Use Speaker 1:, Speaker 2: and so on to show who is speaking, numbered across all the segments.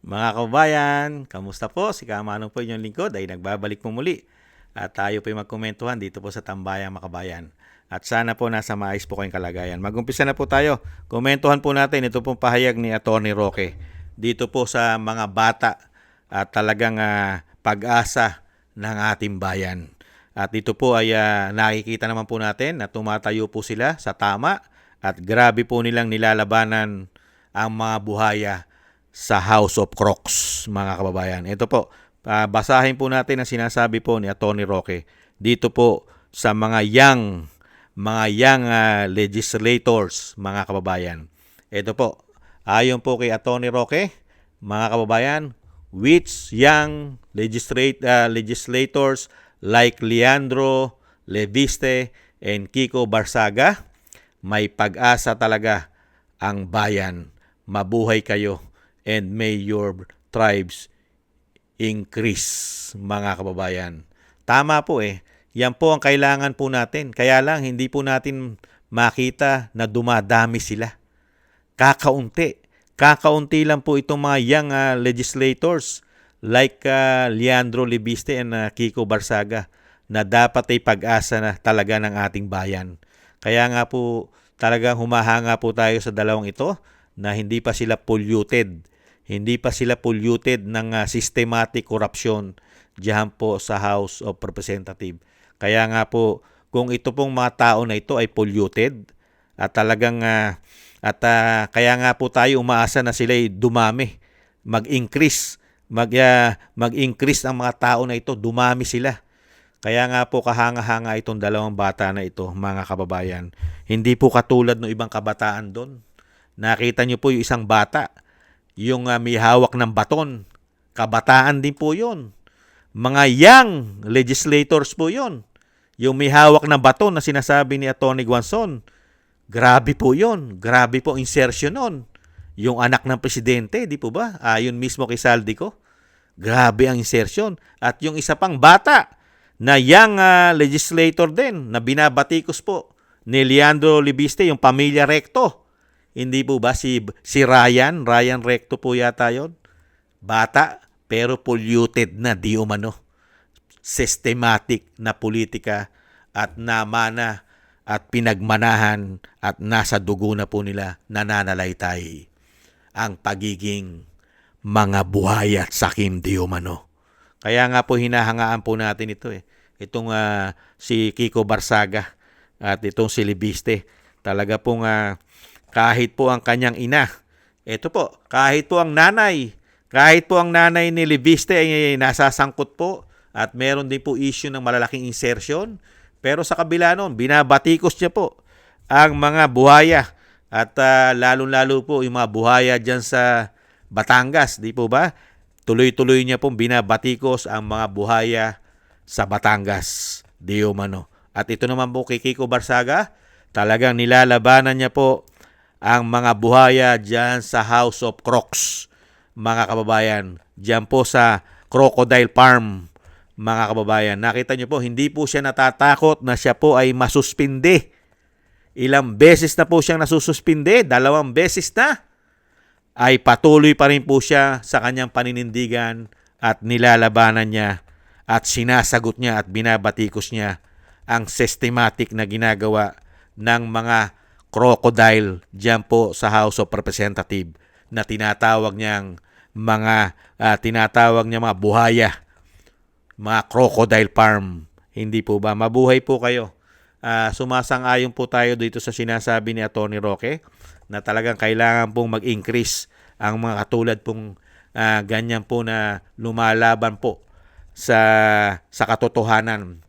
Speaker 1: Mga kababayan, kamusta po? Si Kamanong po inyong lingkod ay nagbabalik po muli. At tayo po ay magkomentuhan dito po sa Tambayang Makabayan. At sana po nasa maayos po kayong kalagayan. Mag-umpisa na po tayo. Komentuhan po natin ito pong pahayag ni Atty. Roque. Dito po sa mga bata at talagang pag-asa ng ating bayan. At dito po ay nakikita naman po natin na tumatayo po sila sa tama at grabe po nilang nilalabanan ang mga buhaya sa House of Crocs, mga kababayan. Ito po, basahin po natin ang sinasabi po ni Atty. Roque dito po sa mga young legislators, mga kababayan. Ito po, ayon po kay Atty. Roque, mga kababayan, which young legislators like Leandro Leviste and Kiko Barsaga, may pag-asa talaga ang bayan. Mabuhay kayo and may your tribes increase, mga kababayan. Tama po eh. Yan po ang kailangan po natin. Kaya lang, hindi po natin makita na dumadami sila. Kakaunti. Kakaunti lang po itong mga young legislators like Leandro Libiste and Kiko Barsaga na dapat ay pag-asa na talaga ng ating bayan. Kaya nga po talagang humahanga po tayo sa dalawang ito na hindi pa sila polluted. Hindi pa sila polluted ng systematic corruption diyan po sa House of Representatives. Kaya nga po, kung ito pong mga tao na ito ay polluted at talagang kaya nga po tayo umaasa na sila ay dumami, mag-increase, mag-increase ang mga tao na ito, dumami sila. Kaya nga po kahanga-hanga itong dalawang bata na ito, mga kababayan. Hindi po katulad ng ibang kabataan doon. Nakita niyo po yung isang bata, yung may hawak ng baton. Kabataan din po yun. Mga young legislators po yun. Yung may hawak ng baton na sinasabi ni Atty. Guanzon. Grabe po yun. Grabe po insertion nun. Yung anak ng presidente, di po ba? Ayon mismo kay Saldico. Grabe ang insertion. At yung isa pang bata na young legislator din na binabatikos po ni Leandro Libiste, yung pamilya Recto. Hindi po ba si Ryan Recto po yata yon? Bata pero polluted na di umano. Systematic na politika at namana at pinagmanahan at nasa dugo na po nila nananalaytay ang pagiging mga buhay at sakim di umano. Kaya nga po hinahangaan po natin ito eh. Itong si Kiko Barsaga at itong si Libiste. Talaga pong kahit po ang kanyang ina, ito po, kahit po ang nanay ni Libiste ay nasasangkot po at meron din po issue ng malalaking insertion. Pero sa kabila nun, binabatikos niya po ang mga buhaya at lalong-lalo po yung mga buhaya dyan sa Batangas, di po ba? Tuloy-tuloy niya pong binabatikos ang mga buhaya sa Batangas, di umano. At ito naman po kay Kiko Barsaga, talagang nilalabanan niya po ang mga buhaya dyan sa House of Crocs, mga kababayan. Dyan po sa Crocodile Farm, mga kababayan. Nakita niyo po, hindi po siya natatakot na siya po ay masuspinde. Ilang beses na po siyang nasususpinde, 2 beses na. Ay patuloy pa rin po siya sa kanyang paninindigan at nilalabanan niya at sinasagot niya at binabatikos niya ang systematic na ginagawa ng mga crocodile diyan po sa House of Representatives na tinatawag niyang mga buhaya, mga crocodile farm. Hindi po ba? Mabuhay po kayo. Sumasang-ayon po tayo dito sa sinasabi ni Atty. Roque na talagang kailangan pong mag-increase ang mga katulad pong ganyan po na lumalaban po sa katotohanan.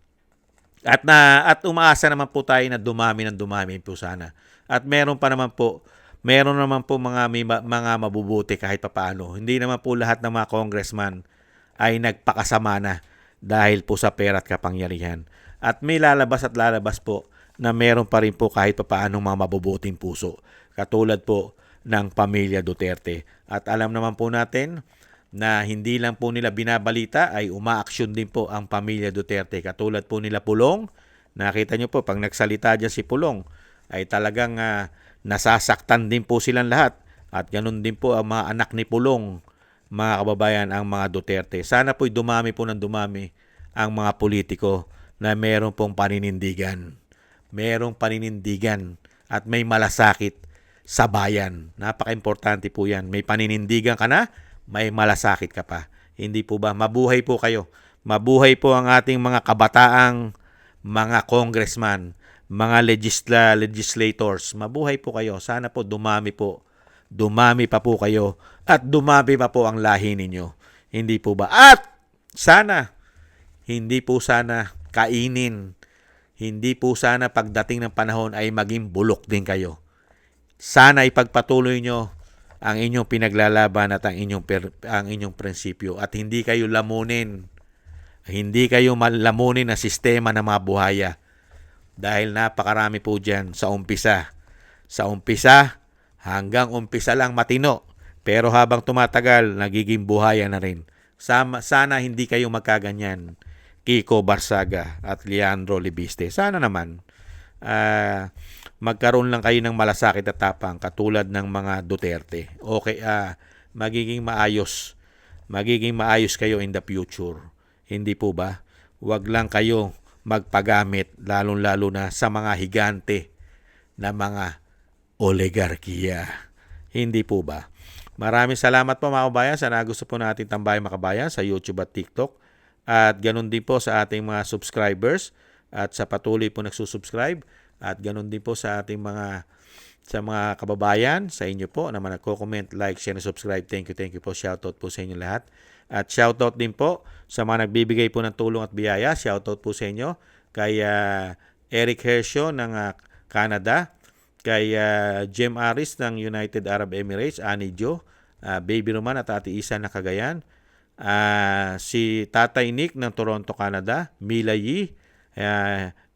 Speaker 1: At umaasa naman po tayo na dumami po sana. At meron naman po mga mabubuti kahit papaano. Hindi naman po lahat ng mga congressman ay nagpakasama na dahil po sa pera at kapangyarihan. At may lalabas po na meron pa rin po kahit papaano mga mabubuting puso. Katulad po ng pamilya Duterte. At alam naman po natin na hindi lang po nila binabalita ay umaaksyon din po ang pamilya Duterte. Katulad po nila Pulong. Nakita nyo po pag nagsalita dyan si Pulong ay talagang nasasaktan din po silang lahat. At ganun din po ang mga anak ni Pulong mga kababayan, ang mga Duterte. Sana po'y dumami po ng dumami ang mga politiko na meron pong paninindigan. Merong paninindigan at may malasakit sa bayan. Napaka-importante po yan. May paninindigan ka na, may malasakit ka pa. Hindi po ba? Mabuhay po kayo. Mabuhay po ang ating mga kabataang mga congressman, mga legislators. Mabuhay po kayo. Sana po dumami po. Dumami pa po kayo at dumami pa po ang lahi ninyo. Hindi po ba? At sana, hindi po sana kainin. Hindi po sana pagdating ng panahon ay maging bulok din kayo. Sana ipagpatuloy nyo ang inyong pinaglalaban at ang inyong prinsipyo at hindi kayo lamunin. Hindi kayo malamunin ng sistema ng mga buhaya dahil napakarami po dyan sa umpisa. Sa umpisa, hanggang umpisa lang matino. Pero habang tumatagal, nagiging buhaya na rin. Sana hindi kayo magkaganyan. Kiko Barsaga at Leandro Libiste. Sana naman magkaroon lang kayo ng malasakit at tapang katulad ng mga Duterte. Okay, magiging maayos. Magiging maayos kayo in the future. Hindi po ba? Huwag lang kayo magpagamit lalong-lalo na sa mga higante na mga oligarkiya. Hindi po ba? Maraming salamat po mga kabayan sa nagusto po natin tambayan mga kabayan sa YouTube at TikTok. At ganun din po sa ating mga subscribers at sa patuloy po nagsusubscribe. At ganun din po sa ating mga kababayan, sa inyo po na nagko-comment, like, share, and subscribe. Thank you po. Shoutout po sa inyo lahat. At shoutout din po sa mga nagbibigay po ng tulong at biyaya. Shoutout po sa inyo kay Eric Hersho ng Canada, kay Jem Aris ng United Arab Emirates, Ani Jo, Baby Roman at Ate Isa ng Cagayan, si Tatay Nick ng Toronto, Canada, Mila Yi,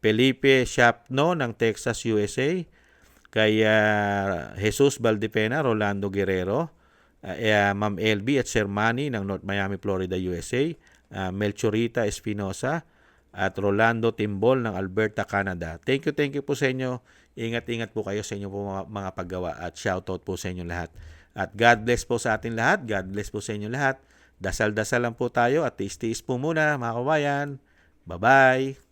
Speaker 1: Felipe Shapno ng Texas, USA, kay Jesus Valdepena, Rolando Guerrero, Ma'am LB at Sir Manny ng North Miami, Florida, USA, Melchorita Espinosa at Rolando Timbol ng Alberta, Canada. Thank you po sa inyo. Ingat-ingat po kayo sa inyo po mga paggawa at shoutout po sa inyo lahat. At God bless po sa atin lahat. God bless po sa inyo lahat. Dasal-dasal lang po tayo at tiis-tiis po muna mga kabayan. Bye-bye!